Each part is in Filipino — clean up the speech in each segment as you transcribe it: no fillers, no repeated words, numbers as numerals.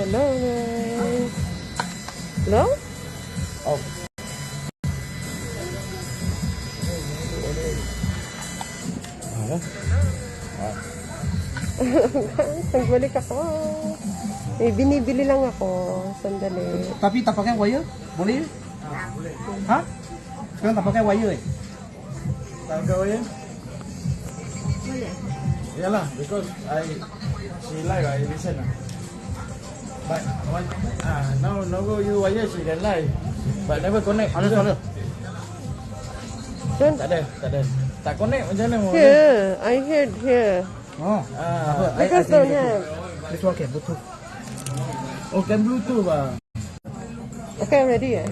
Hello, guys. Hello? Oh. Nagbalik ako. May binibili lang ako. Sandali. Tapi tak pakai wire? Boleh? Ha? Sekarang tak pakai wire Tak pakai wire? Boleh. Yalah, because she like I listen lah. But now go you wire she can lie. But never connect. Ada. Tak ada. Tak connect macam mana? Here, I heard here. Oh. Because don't have. This one can Bluetooth. Oh, can Bluetooth ba? Okay, ready eh?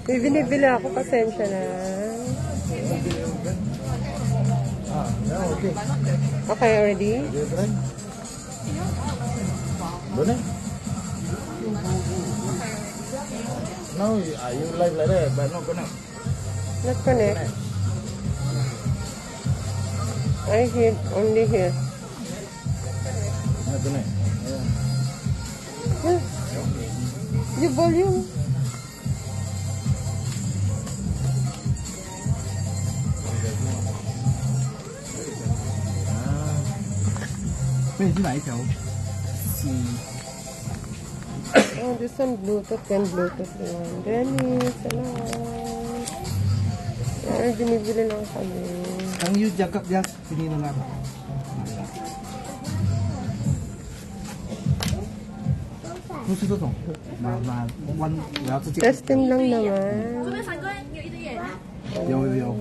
May binibili ako, pasensya na. Okay. Okay, ready? Doon eh. Now, you live like that, but not connect. Not connect. I hear only here. Not connect. Huh? Yung volume. Oh, this one Bluetooth and Bluetooth yun. Dennis, salamat. Ay, binibili lang kami. Ang you jagap dia sini naman. Testing lang naman. Yo.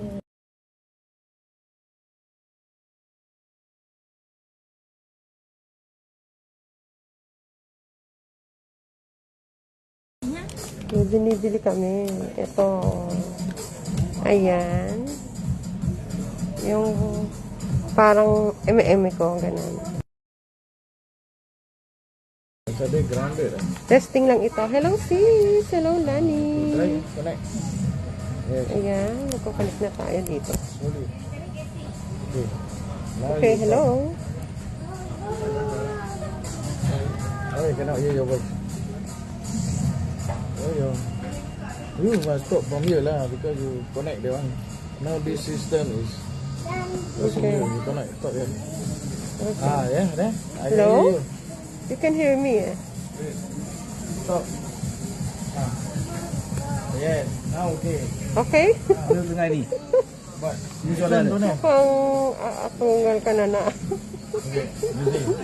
May binibili kami. Ito. Ayan. Yung parang eme ko. Ganun. Sabi grounded. Testing lang ito. Hello sis. Hello Lani. Try connect. Yes. Ayan. Magkukunik na tayo dito. Slowly. Okay. Okay, hello. Oh, you cannot hear your voice. Oh, you must stop from here lah because you connect the one. Now this system is Okay. you connect stop here. Okay. Yeah, there. I Hello? hear you. You can hear me eh. Stop. Yeah, now okay. Okay? Ano dengar ni? But you jalan tu ni. Mukhang aatungan ka na na. Okay.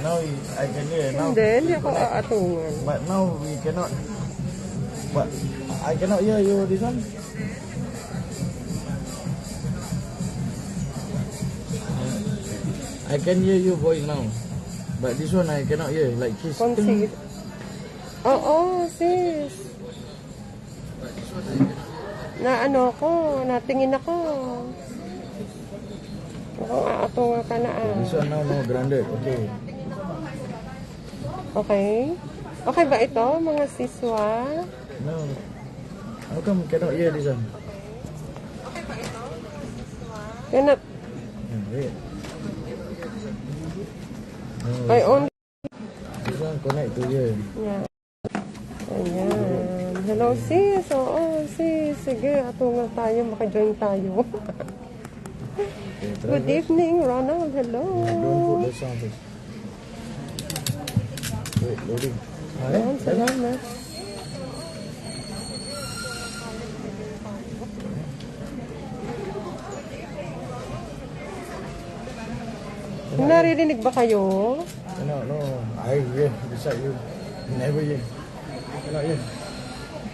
Now I can hear now. Hindi ako aatungan. But now we cannot. But I cannot hear you this one. I can hear you voice now. But this one I cannot hear. Like kiss. Conceive. Oo, sis. Na ano ko, natingin ako. Mukhang aatungan ka na ah. This one now no grounded. Okay. Okay? Okay ba ito, mga siswa? No. How come cannot hear this one? Cannot. Wait. I only... This one connect to here. Yeah. Ayan. Hello, sis. Oo, sis. Sige, atungan tayo. Maka-join tayo. Okay, try Good first. evening, Ronald. Hello. Don't put the sound first. Wait, loading. Ayan, salamat. Naririnig ba kayo? No. I hear beside you. Never hear. Cannot hear.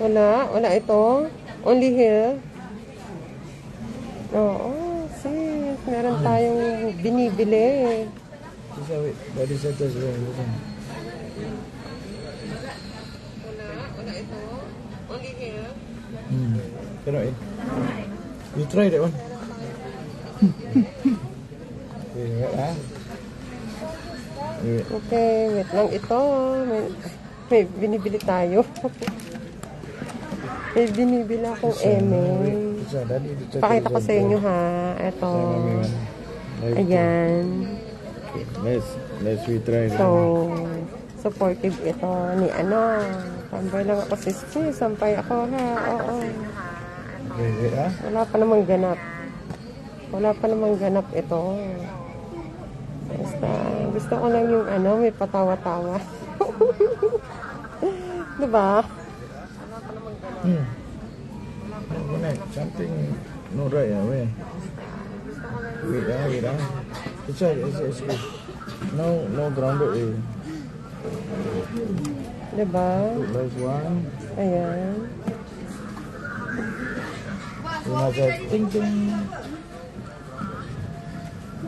Wala ito. Only here. Oo, sis. Meron tayong binibili. Just wait. Body setters. Wala ito. Only here. Cannot hear. You try that one. Okay, wait Wait. Okay, wait lang ito. May binibili tayo. May binibili akong eme. Pakita ko sa inyo ha. Ito. Ayan. Let's we try. So, supportive ito ni ano. Tambay lang ako sis. Sampay ako ha. Oo. Wait, ha? Wala pa namang ganap. Wala pa namang ganap ito. Basta, gusto ko lang yung ano, may patawa-tawa. Diba? Something no right, wait. Wait, it's good. No grounded, Diba? Last one. Ayan. You have a ting.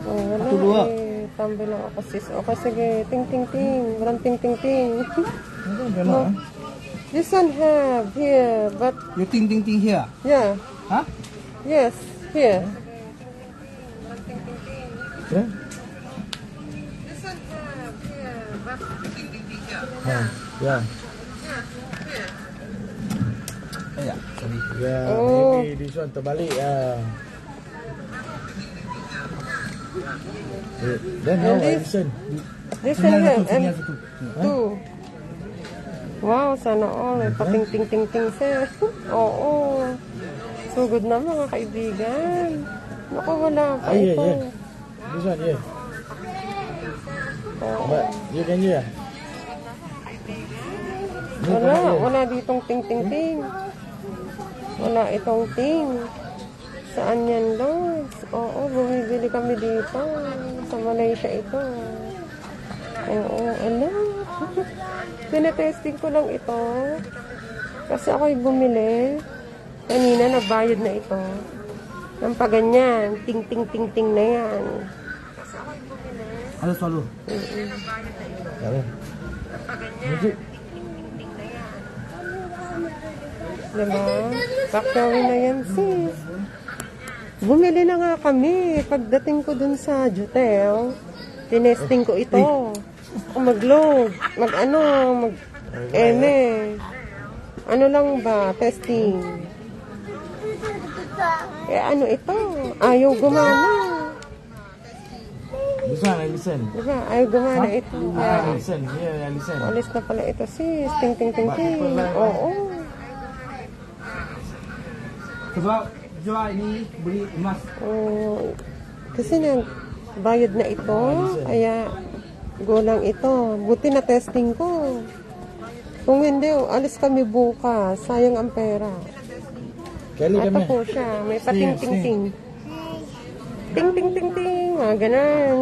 Oh, wala Tuloy. Tambay lang ako sis. Okay, sige. Ting, ting, ting. Walang ting, ting, ting. Ano gano'n, ah? This one have here, but You ting here. yeah. Huh? Yes, here. Yeah? This one have here, but Yeah. Yeah, sorry. Yeah, Oh. maybe this one terbalik. Then how I listen? this one have Tingnan satu. two. Wow, sana all. Pating ting ting ting sir. Oo. So good na mga kaibigan. Naku, wala pa Yeah. ito. This one, yeah. Oo. But you can hear. Wala ditong ting ting ting. Wala itong ting. Saan yan, Lord? Oo, bumibili kami dito. Sa Malaysia ito. Oo, ano? Tinetesting ko lang ito. Kasi ako'y bumili. Kanina, nabayad na ito. Ng paganyan. Ting, ting, ting, ting na yan. Ada selalu. Yeah. Music. Diba? Pakawin na yan, sis. Bumili na nga kami. Pagdating ko dun sa Jutel, tinesting ko ito. Mag-load. Mag-eme. Ano lang ba? Testing. Eh, ano ito? Ayaw gumana. This one, I listen. Diba? Ayaw gumana ito. I listen. Yeah, I listen. Alis na pala ito, sis. Ting, ting, ting, ting. Oo. Sebab jual ini beli emas. Oh, kasi bayad na ito, kaya gulang ito. Buti na testing ko. Kung hindi, alis kami bukas. Sayang ang pera. Kelly, Ito come po here. siya. May pating-ting-ting. Ting-ting-ting-ting. Mga ganan.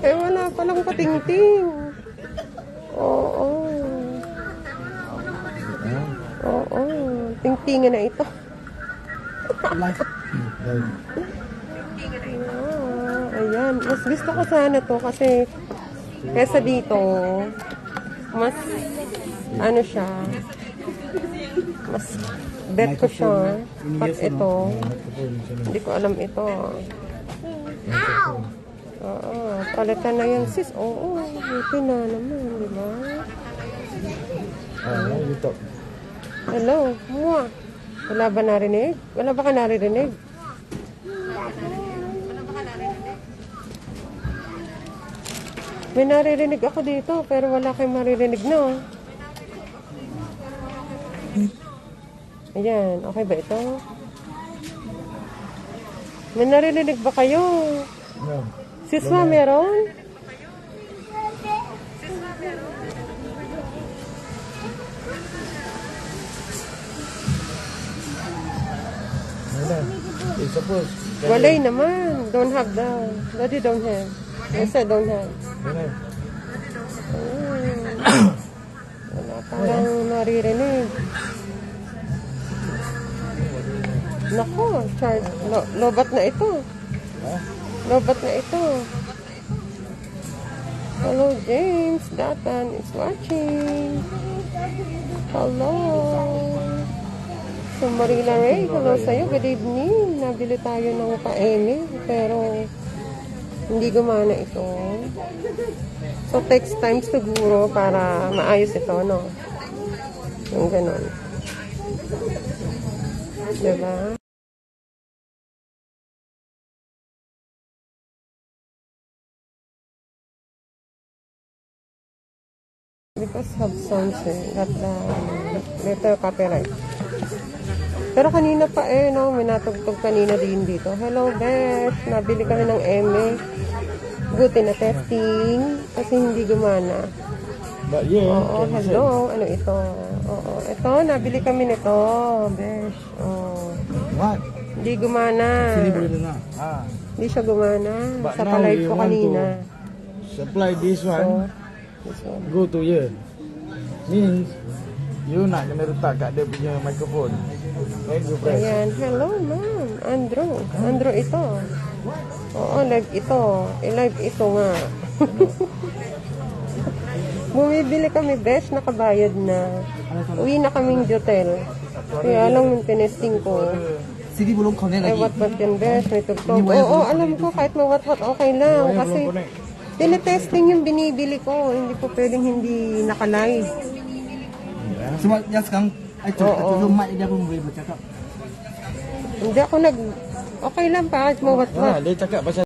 Eh, wala palang pating-ting. Oo. Oo. Ting-tingan na ito. Live. Ayan. Mas gusto ko sana to kasi kesa dito, mas ano siya, mas bet ko siya. Pag ito, hindi ko alam ito. Oo. Palitan na yan, sis. Oo. Buti na naman, di ba? You talk. Hello, mua. Wala ba narinig? Wala ba ka naririnig? May naririnig ako dito, pero wala kayong maririnig, no? Ayan, okay ba ito? May naririnig ba kayo? No. Siswa, meron? It's supposed. Walay naman. Don't have the... Daddy don't have. I said don't have. Wala parang naririnig. Nako, charge. Lobat na ito. Lobat na ito. Hello, James. Datan is watching. Hello. So, Marila Ray, hello sa'yo. Good evening. Nabili tayo ng pa-eme, pero hindi gumana ito. So, takes time siguro para maayos ito, no? Yung ganon. Diba? Because have sounds got the letter copyright. Pero kanina pa no, may natugtog kanina din dito. Hello, Besh. Nabili kami ng MA. Buti na testing kasi hindi gumana. But yeah, Oo, hello. Ano ito? Oo, ito, nabili kami nito, Besh. Oh. what? Hindi gumana. Sini boleh dengar. Ah, Hindi siya gumana. But Sa now palive we ko want kanina. supply this So, one, this one. go to here. Means, you nak kena letak kat dia punya microphone. Then you press. Ayan. Hello, ma'am. Andrew. Andrew ito. Oo, live ito. I-live ito nga. Bumibili kami, Besh. Nakabayad na. Uwi na kaming hotel. Kaya lang yung tinesting ko. Sini belum connect Ay, lagi. what yan, Besh? May tugtog. Oo, alam ko. Kahit mawat-wat, okay lang. Kasi, tinetesting yung binibili ko. Hindi ko pwedeng hindi nakalive. Sebab yang sekarang Oo. mic dia pun boleh bercakap. Hindi ako Okay lang pa. Kahit mawat-wat. Dia cakap pasal